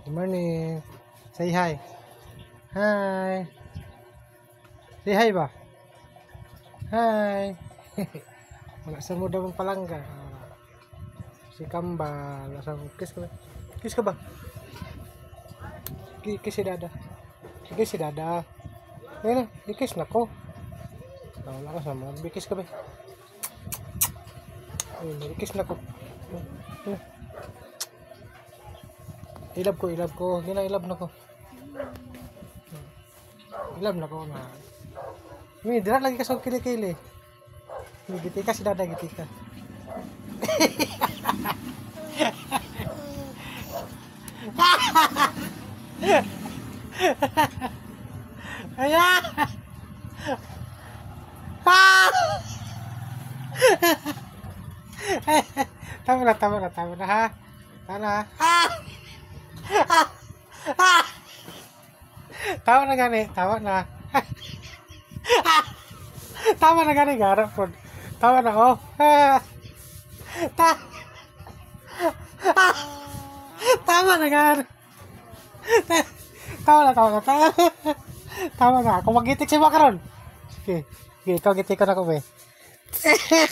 Good morning. Say hi. Hi. Say hi ba? Hi. Wala sa muda mong palangga. Si Kambal. Kiss ka ba? Kiss ka ba? Kiss si Dada. Kiss si Dada. Ngayon na, i-kiss na ko. Wala ka sa mga. Kiss ka ba? I-kiss na ko. Ilab ko. Ilab na ko. Ilab na ko na. May dira lagi ka sa kili-kili. Gitika si Dada, gitika. Ayan! Tama na ha. Tama na ha. Tama na gani, tama na. Tama na gani, garap po. Tama na, oh. Tama na gani. Tama na. Tama na. Kung magitik si Makaron. Sige, ito, gitik ko na ko, be. Sige.